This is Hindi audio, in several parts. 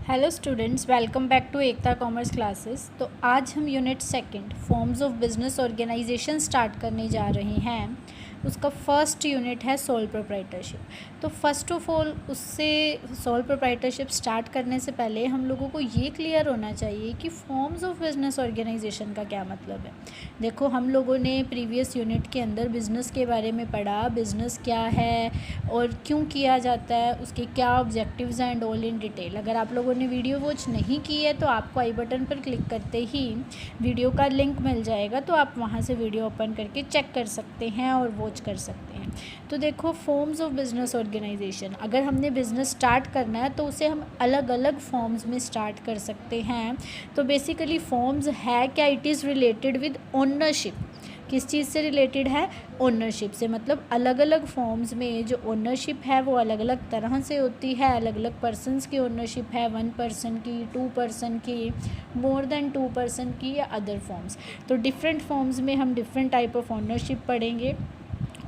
Hello students, welcome back to Ekta commerce classes. तो आज हम unit second forms of business organisation start करने जा रहे हैं। उसका फर्स्ट यूनिट है सोल प्रोप्राइटरशिप। तो फर्स्ट ऑफ ऑल उससे सोल प्रोप्राइटरशिप स्टार्ट करने से पहले हम लोगों को ये क्लियर होना चाहिए कि फॉर्म्स ऑफ बिजनेस ऑर्गेनाइजेशन का क्या मतलब है। देखो, हम लोगों ने प्रीवियस यूनिट के अंदर बिज़नेस के बारे में पढ़ा, बिज़नेस क्या है और क्यों किया जाता है, उसके क्या ऑब्जेक्टिव्स हैं एंड ऑल इन डिटेल। अगर आप लोगों ने वीडियो वॉच नहीं की है तो आपको आई बटन पर क्लिक करते ही वीडियो का लिंक मिल जाएगा, तो आप वहाँ से वीडियो ओपन करके चेक कर सकते हैं और वॉच कर सकते हैं। तो देखो, फॉर्म्स ऑफ बिजनेस ऑर्गेनाइजेशन, अगर हमने बिज़नेस स्टार्ट करना है तो उसे हम अलग अलग फॉर्म्स में स्टार्ट कर सकते हैं। तो बेसिकली फॉर्म्स है क्या, it is related with ownership. किस चीज़ से रिलेटेड है? ओनरशिप से। मतलब अलग अलग फॉर्म्स में जो ओनरशिप है वो अलग अलग तरह से होती है। अलग अलग पर्सनस की ओनरशिप है, 1 पर्सन की, 2 पर्सन की, मोर देन 2 पर्सन की, या अदर फॉर्म्स। तो डिफरेंट फॉर्म्स में हम डिफरेंट टाइप ऑफ ओनरशिप पढ़ेंगे।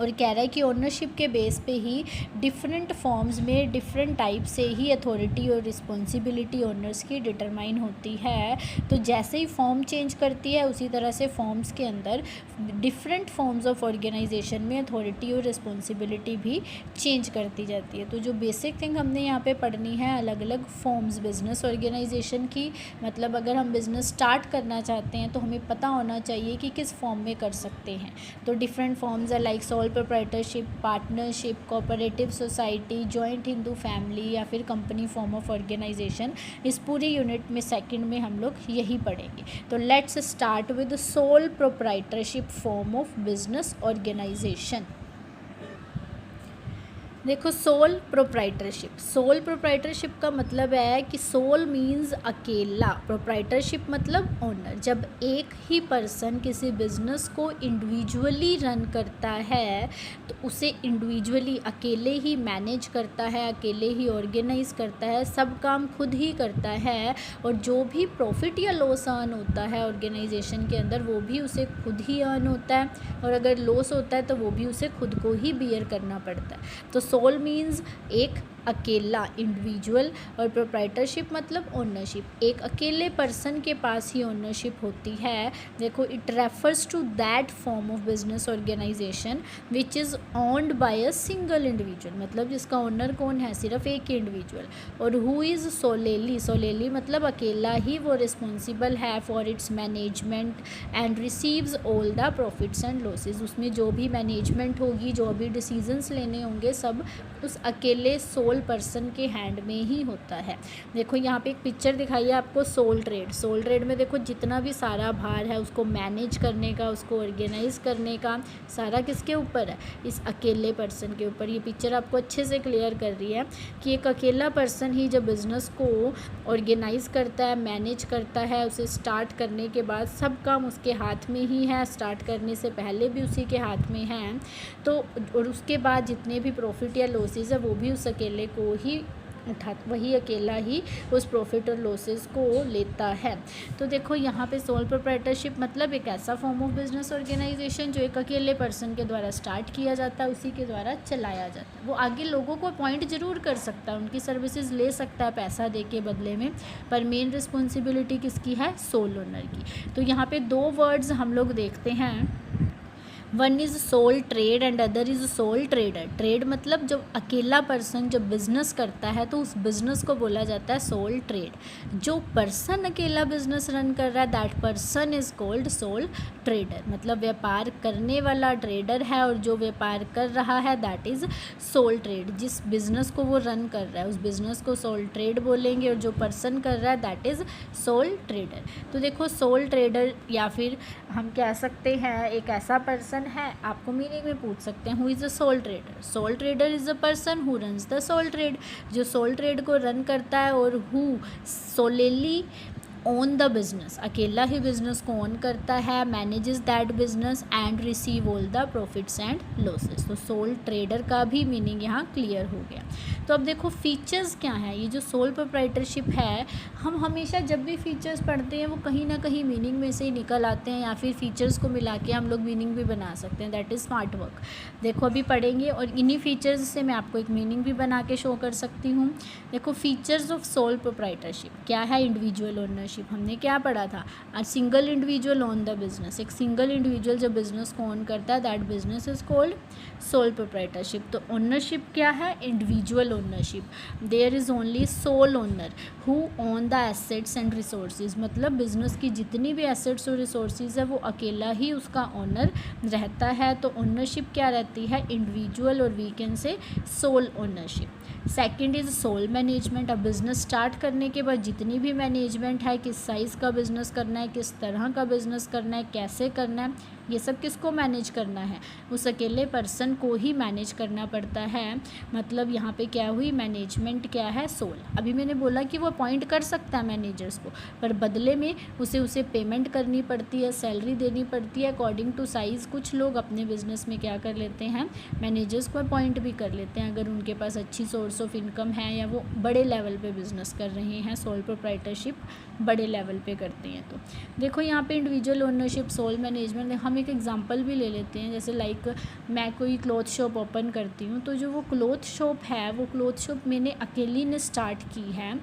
और कह रहा है कि ओनरशिप के बेस पे ही डिफरेंट फॉर्म्स में डिफरेंट टाइप से ही अथॉरिटी और रिस्पॉन्सिबिलिटी ओनर्स की डिटरमाइन होती है। तो जैसे ही फॉर्म चेंज करती है उसी तरह से फॉर्म्स के अंदर डिफरेंट फॉर्म्स ऑफ ऑर्गेनाइजेशन में अथॉरिटी और रिस्पॉन्सिबिलिटी भी चेंज करती जाती है। तो जो बेसिक थिंग हमने यहाँ पे पढ़नी है, अलग अलग फॉर्म्स बिजनेस ऑर्गेनाइजेशन की। मतलब अगर हम बिज़नेस स्टार्ट करना चाहते हैं तो हमें पता होना चाहिए कि किस फॉर्म में कर सकते हैं। तो डिफरेंट फॉर्म्स है like sole proprietorship, partnership, cooperative society, joint Hindu family, या फिर कंपनी फॉर्म ऑफ ऑर्गेनाइजेशन। इस पूरी यूनिट में सेकंड में हम लोग यही पढ़ेंगे। तो let's start with sole proprietorship form of business organisation. देखो, सोल प्रोप्राइटरशिप का मतलब है कि सोल मीन्स अकेला, प्रोप्राइटरशिप मतलब ओनर। जब एक ही पर्सन किसी बिजनेस को इंडिविजुअली रन करता है तो उसे इंडिविजुअली अकेले ही मैनेज करता है, अकेले ही ऑर्गेनाइज करता है, सब काम खुद ही करता है। और जो भी प्रॉफिट या लॉस अर्न होता है ऑर्गेनाइजेशन के अंदर वो भी उसे खुद ही अर्न होता है, और अगर लॉस होता है तो वो भी उसे खुद को ही बियर करना पड़ता है। तो सोल मीन्स एक अकेला, इंडिविजुअल, और प्रोप्राइटरशिप मतलब ओनरशिप, एक अकेले पर्सन के पास ही ओनरशिप होती है। देखो, it refers to that form of business organisation which is owned by a single individual. मतलब जिसका ओनर कौन है? सिर्फ एक ही इंडिविजुअल। और हु इज़ सोलेली मतलब अकेला ही वो रिस्पॉन्सिबल है for its management and receives all the profits and losses. उसमें जो भी मैनेजमेंट होगी, जो भी डिसीजंस लेने होंगे, सब उस अकेले सोल पर्सन के हैंड में ही होता है। देखो, यहाँ पे एक पिक्चर दिखाई है आपको सोल ट्रेड में। देखो, जितना भी सारा भार है उसको मैनेज करने का, उसको ऑर्गेनाइज करने का, सारा किसके ऊपर है? इस अकेले पर्सन के ऊपर। ये पिक्चर आपको अच्छे से क्लियर कर रही है कि एक अकेला पर्सन ही जब बिज़नेस को ऑर्गेनाइज करता है, मैनेज करता है, उसे स्टार्ट करने के बाद सब काम उसके हाथ में ही है, स्टार्ट करने से पहले भी उसी के हाथ में है। तो और उसके बाद जितने भी प्रॉफिट या लॉसेज है वो भी उस अकेले को ही वही अकेला ही उस प्रॉफिट और लॉसेस को लेता है। तो देखो, यहाँ पे सोल प्रोप्राइटरशिप मतलब एक ऐसा फॉर्म ऑफ बिजनेस ऑर्गेनाइजेशन जो एक अकेले पर्सन के द्वारा स्टार्ट किया जाता है, उसी के द्वारा चलाया जाता है। वो आगे लोगों को अपॉइंट जरूर कर सकता है, उनकी सर्विसेज ले सकता है पैसा दे के बदले में, पर मेन रिस्पॉन्सिबिलिटी किसकी है? सोल ओनर की। तो यहाँ पे 2 वर्ड्स हम लोग देखते हैं, one is sole trade and other is sole trader. Trade मतलब जब अकेला पर्सन जब बिज़नेस करता है तो उस बिज़नेस को बोला जाता है सोल ट्रेड। जो पर्सन अकेला बिज़नेस रन कर रहा है that person is called soul trader. मतलब व्यापार करने वाला ट्रेडर है और जो व्यापार कर रहा है दैट इज़ सोल ट्रेड। जिस बिज़नेस को वो रन कर रहा है उस बिज़नेस को सोल ट्रेड बोलेंगे, और जो पर्सन कर रहा है दैट इज़ सोल ट्रेडर। तो देखो, सोल ट्रेडर या फिर हम कह सकते हैं एक ऐसा पर्सन है, आपको मीनिंग में पूछ सकते हैं who is a sole trader. Sole trader is a person who runs the sole trade, जो सोल ट्रेड को रन करता है, और who solely own the business, अकेला ही बिजनेस को ओन करता है, manages that business and receive all the profits and losses. तो सोल ट्रेडर का भी मीनिंग यहाँ क्लियर हो गया। तो अब देखो फीचर्स क्या हैं, ये जो सोल प्रोप्राइटरशिप है, हम हमेशा जब भी फीचर्स पढ़ते हैं वो कहीं ना कहीं मीनिंग में से ही निकल आते हैं, या फिर फीचर्स को मिला के हम लोग मीनिंग भी बना सकते हैं, दैट इज़ स्मार्ट वर्क। देखो अभी पढ़ेंगे और इन्हीं फीचर्स से मैं आपको एक मीनिंग भी बना के शो कर सकती हूँ। देखो फीचर्स ऑफ सोल प्रोप्राइटरशिप क्या है, इंडिविजुअल ओनरशिप, हमने क्या पढ़ा था, a single individual own the business, एक सिंगल इंडिविजुअल जब बिजनेस को ओन करता है that business is called sole proprietorship. तो ओनरशिप क्या है, individual ownership, there is only sole owner who own the assets and resources, मतलब बिजनेस की जितनी भी एसेट्स और रिसोर्सेज है वो अकेला ही उसका ओनर रहता है। तो ओनरशिप क्या रहती है, इंडिविजुअल, और we can say sole ownership. Second is sole management, अब बिज़नेस स्टार्ट करने के बाद जितनी भी मैनेजमेंट है, किस साइज़ का बिज़नेस करना है, किस तरह का बिज़नेस करना है, कैसे करना है, ये सब किसको मैनेज करना है, उस अकेले पर्सन को ही मैनेज करना पड़ता है। मतलब यहाँ पे क्या हुई, मैनेजमेंट क्या है, सोल। अभी मैंने बोला कि वो अपॉइंट कर सकता है मैनेजर्स को, पर बदले में उसे पेमेंट करनी पड़ती है, सैलरी देनी पड़ती है अकॉर्डिंग टू साइज़। कुछ लोग अपने बिजनेस में क्या कर लेते हैं, मैनेजर्स को अपॉइंट भी कर लेते हैं अगर उनके पास अच्छी सोर्स ऑफ इनकम है या वो बड़े लेवल पे बिज़नेस कर रहे हैं, सोल प्रोप्राइटरशिप बड़े लेवल पे करते हैं। तो देखो यहाँ पे इंडिविजुअल ओनरशिप, सोल मैनेजमेंट, हम एक एग्जांपल भी ले लेते हैं। जैसे लाइक मैं कोई क्लॉथ शॉप ओपन करती हूँ, तो जो वो क्लॉथ शॉप है, वो क्लॉथ शॉप मैंने अकेली ने स्टार्ट की है,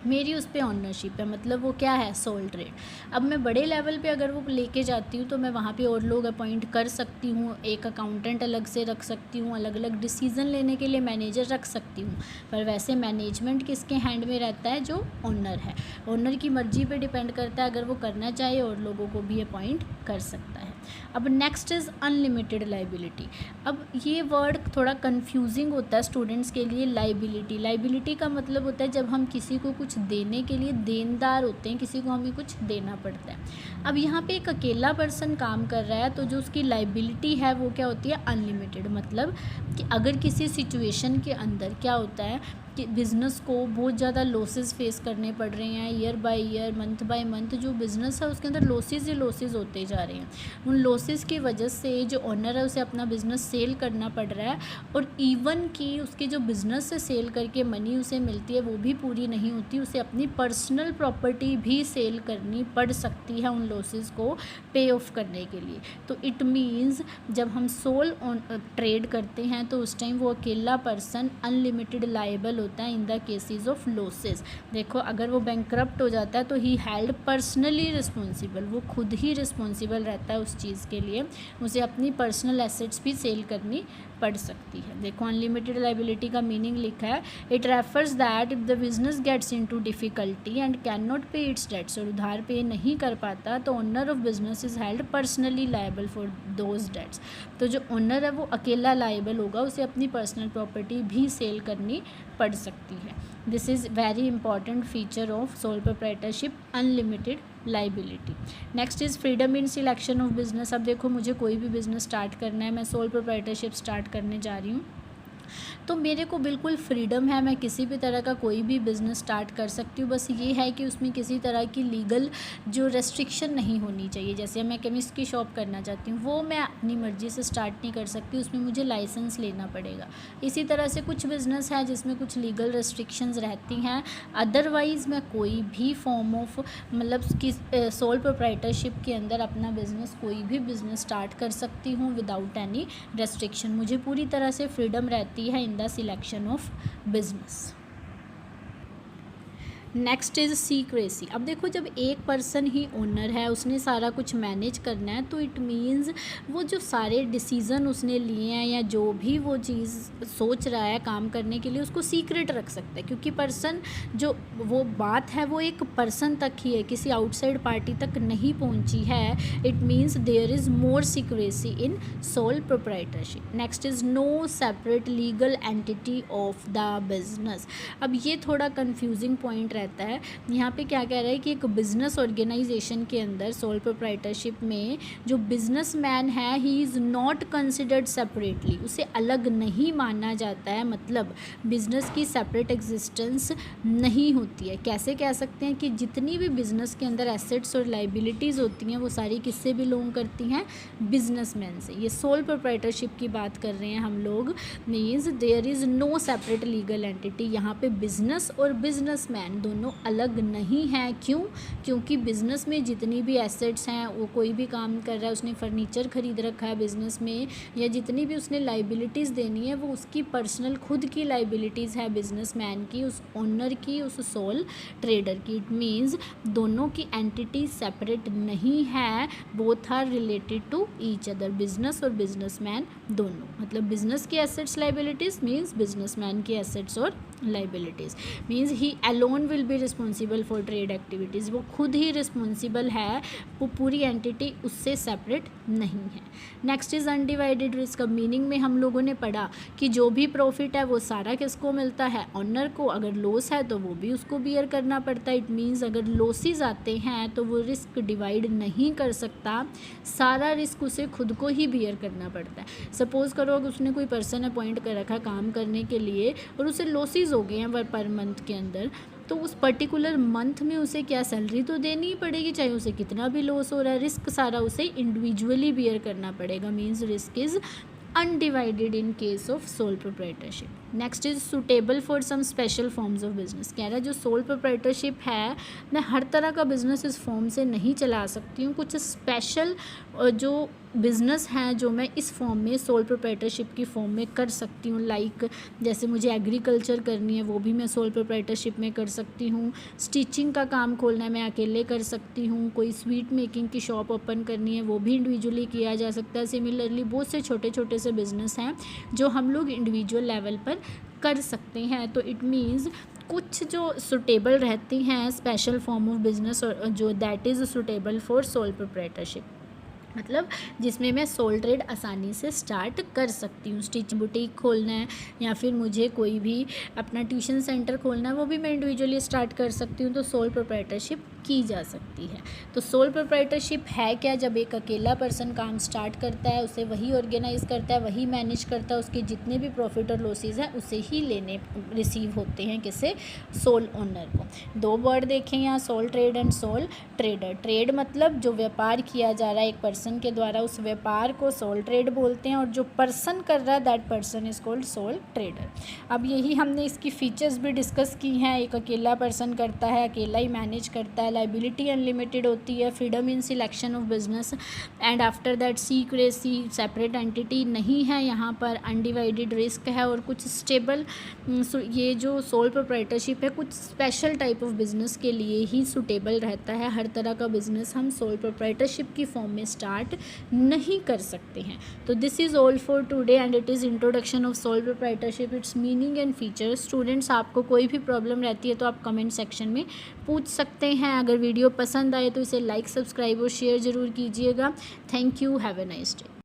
मेरी उस पर ऑनरशिप है, मतलब वो क्या है, सोल ट्रेड। अब मैं बड़े लेवल पे अगर वो लेके जाती हूँ तो मैं वहाँ पे और लोग अपॉइंट कर सकती हूँ, एक अकाउंटेंट अलग से रख सकती हूँ, अलग अलग डिसीज़न लेने के लिए मैनेजर रख सकती हूँ। पर वैसे मैनेजमेंट किसके हैंड में रहता है, जो ओनर है। ओनर की मर्जी पे डिपेंड करता है, अगर वो करना चाहे और लोगों को भी अपॉइंट कर सकता है। अब नेक्स्ट इज़ अनलिमिटेड लाइबिलिटी। अब ये वर्ड थोड़ा कंफ्यूजिंग होता है स्टूडेंट्स के लिए। लाइबिलिटी का मतलब होता है जब हम किसी को कुछ देने के लिए देनदार होते हैं, किसी को हमें कुछ देना पड़ता है। अब यहाँ पे एक अकेला पर्सन काम कर रहा है, तो जो उसकी लाइबिलिटी है वो क्या होती है, अनलिमिटेड। मतलब कि अगर किसी सिचुएशन के अंदर क्या होता है कि बिज़नेस को बहुत ज़्यादा लॉसेस फेस करने पड़ रहे हैं, year by year, month by month जो बिज़नेस है उसके अंदर लॉसेस ही लॉसेस होते जा रहे हैं। उन लॉसेस की वजह से जो ओनर है उसे अपना बिज़नेस सेल करना पड़ रहा है, और इवन कि उसके जो बिज़नेस से सेल करके मनी उसे मिलती है वो भी पूरी नहीं होती, उसे अपनी पर्सनल प्रॉपर्टी भी सेल करनी पड़ सकती है उन लॉसेस को पे ऑफ करने के लिए। तो इट मीन्स जब हम सोल ट्रेड करते हैं तो उस टाइम वो अकेला पर्सन अनलिमिटेड लायबल होता है in the cases of losses. देखो अगर वो बैंकरप्ट हो जाता है तो ही हेल्ड पर्सनली रिस्पॉन्सिबल, वो खुद ही रिस्पॉन्सिबल रहता है उस चीज़ के लिए, उसे अपनी पर्सनल एसेट्स भी सेल करनी पड़ सकती है। देखो अनलिमिटेड लाइबिलिटी का मीनिंग लिखा है, it refers that if the business gets into difficulty and can not pay its debts, और उधार पे नहीं कर पाता तो owner of business is held personally liable for those debts. तो जो ओनर है वो अकेला लायबल होगा, उसे अपनी पर्सनल प्रॉपर्टी भी सेल करनी पड़ सकती है। This is very important feature of sole proprietorship, unlimited liability. Next is freedom in selection of business. अब देखो मुझे कोई भी बिज़नेस स्टार्ट करना है, मैं सोल प्रोप्राइटरशिप स्टार्ट करने जा रही हूँ, तो मेरे को बिल्कुल फ्रीडम है, मैं किसी भी तरह का कोई भी बिज़नेस स्टार्ट कर सकती हूँ। बस ये है कि उसमें किसी तरह की लीगल जो रेस्ट्रिक्शन नहीं होनी चाहिए। जैसे मैं केमिस्ट की शॉप करना चाहती हूँ, वो मैं अपनी मर्ज़ी से स्टार्ट नहीं कर सकती, उसमें मुझे लाइसेंस लेना पड़ेगा। इसी तरह से कुछ बिज़नेस है जिसमें कुछ लीगल रेस्ट्रिक्शंस रहती हैं, अदरवाइज़ मैं कोई भी फॉर्म ऑफ मतलब कि सोल प्रोप्राइटरशिप के अंदर अपना बिज़नेस, कोई भी बिज़नेस स्टार्ट कर सकती हूँ विदाउट एनी रेस्ट्रिक्शन। मुझे पूरी तरह से फ्रीडम रहती है in the selection of business. Next is secrecy. अब देखो जब एक पर्सन ही ओनर है, उसने सारा कुछ मैनेज करना है, तो इट मीन्स वो जो सारे डिसीज़न उसने लिए हैं या जो भी वो चीज़ सोच रहा है काम करने के लिए, उसको सीक्रेट रख सकता है, क्योंकि पर्सन जो वो बात है वो एक पर्सन तक ही है, किसी आउटसाइड पार्टी तक नहीं पहुंची है। It means there is more secrecy in sole proprietorship. Next is no separate legal entity of the business. अब ये थोड़ा कन्फ्यूजिंग पॉइंट रहता रहता है। यहाँ पे क्या कह रहा है कि एक बिजनेस ऑर्गेनाइजेशन के अंदर सोल प्रोप्राइटरशिप में जो बिजनेसमैन है he is not considered separately, उसे अलग नहीं माना जाता है, मतलब बिजनेस की सेपरेट एग्जिस्टेंस नहीं होती है। कैसे कह सकते हैं कि जितनी भी बिजनेस के अंदर एसेट्स और लाइबिलिटीज़ होती हैं वो सारी किससे बिलोंग करती हैं, बिजनेसमैन से। ये सोल प्रोप्राइटरशिप की बात कर रहे हैं हम लोग, means there is no separate legal entity. यहाँ पे बिजनेस और बिजनेसमैन दोनों अलग नहीं हैं। क्यों? क्योंकि बिजनेस में जितनी भी एसेट्स हैं, वो कोई भी काम कर रहा है, उसने फर्नीचर खरीद रखा है बिजनेस में, या जितनी भी उसने लाइबिलिटीज़ देनी है वो उसकी पर्सनल खुद की लाइबिलिटीज़ है बिजनेसमैन की, उस ओनर की, उस सोल ट्रेडर की। इट मीन्स दोनों की एंटिटी सेपरेट नहीं है, both are related to each other, business और बिजनेसमैन दोनों। मतलब बिजनेस की एसेट्स लाइबिलिटीज़ मीन्स बिजनेसमैन की एसेट्स और liabilities, means he alone will be responsible for trade activities, वो खुद ही रिस्पॉन्सिबल है, वो पूरी एंटिटी उससे सेपरेट नहीं है। Next is undivided risk. अब मीनिंग में हम लोगों ने पढ़ा कि जो भी प्रॉफिट है वो सारा किसको मिलता है, ऑनर को, अगर लॉस है तो वो भी उसको बियर करना पड़ता है। इट मीन्स अगर लॉसेस आते हैं तो वो रिस्क डिवाइड नहीं कर सकता, सारा रिस्क उसे खुद को ही बियर करना पड़ता है। सपोज़ करो अगर उसने कोई पर्सन अपॉइंट कर रखा काम करने के लिए और उसे लॉसेस हो गए हैं पर मंथ के अंदर, तो उस पर्टिकुलर मंथ में उसे क्या सैलरी तो देनी ही पड़ेगी, चाहे उसे कितना भी लॉस हो रहा है, रिस्क सारा उसे इंडिविजुअली बियर करना पड़ेगा। Means risk is undivided in case of sole proprietorship. Next is suitable for some special forms of business. कह रहा है जो सोल प्रोप्राइटरशिप है, मैं हर तरह का बिजनेस इस फॉर्म से नहीं चला सकती हूँ, कुछ स्पेशल जो बिज़नेस हैं जो मैं इस फॉर्म में सोल प्रोप्राइटरशिप की फॉर्म में कर सकती हूँ। लाइक जैसे मुझे एग्रीकल्चर करनी है वो भी मैं सोल प्रोप्राइटरशिप में कर सकती हूँ, स्टिचिंग का काम खोलना है मैं अकेले कर सकती हूँ, कोई स्वीट मेकिंग की शॉप ओपन करनी है वो भी इंडिविजुअली किया जा सकता है। सिमिलरली बहुत से छोटे छोटे से बिज़नेस हैं जो हम लोग इंडिविजुअल लेवल पर कर सकते हैं। तो इट मीन्स कुछ जो सुटेबल रहती हैं स्पेशल फॉर्म ऑफ बिजनेस जो that is suitable for sole proprietorship, मतलब जिसमें मैं सोल ट्रेड आसानी से स्टार्ट कर सकती हूँ। स्टिचिंग बुटीक खोलना है या फिर मुझे कोई भी अपना ट्यूशन सेंटर खोलना है वो भी मैं इंडिविजुअली स्टार्ट कर सकती हूँ, तो सोल प्रोप्राइटरशिप की जा सकती है। तो सोल प्रोप्राइटरशिप है क्या? जब एक अकेला पर्सन काम स्टार्ट करता है, उसे वही ऑर्गेनाइज करता है, वही मैनेज करता है, उसके जितने भी प्रॉफिट और लॉसेज हैं उसे ही रिसीव होते हैं, किसे? सोल ओनर को। दो वर्ड देखें यहाँ, sole trade and sole trader. Trade मतलब जो व्यापार किया जा रहा है एक पर्सन के द्वारा, उस व्यापार को सोल ट्रेड बोलते हैं, और जो पर्सन कर रहा है that person is called soul trader. अब यही हमने इसकी फीचर्स भी डिस्कस की हैं। एक अकेला पर्सन करता है, अकेला ही मैनेज करता है, लाइबिलिटी अनलिमिटेड होती है, freedom in selection of business, and after that secrecy, separate entity नहीं है यहाँ पर, अनडिवाइडेड रिस्क है, और कुछ स्टेबल, ये जो सोल प्रोप्राइटरशिप है कुछ स्पेशल टाइप ऑफ बिजनेस के लिए ही सुटेबल रहता है। हर तरह का बिजनेस हम सोल प्रोप्राइटरशिप की फॉर्म में स्टार्ट नहीं कर सकते हैं। तो this is all for today and it is introduction of sole proprietorship, it's meaning and features. Students, आपको कोई भी प्रॉब्लम रहती है तो आप कमेंट सेक्शन में पूछ सकते हैं। अगर वीडियो पसंद आए तो इसे लाइक, सब्सक्राइब और शेयर ज़रूर कीजिएगा। Thank you, have a nice day.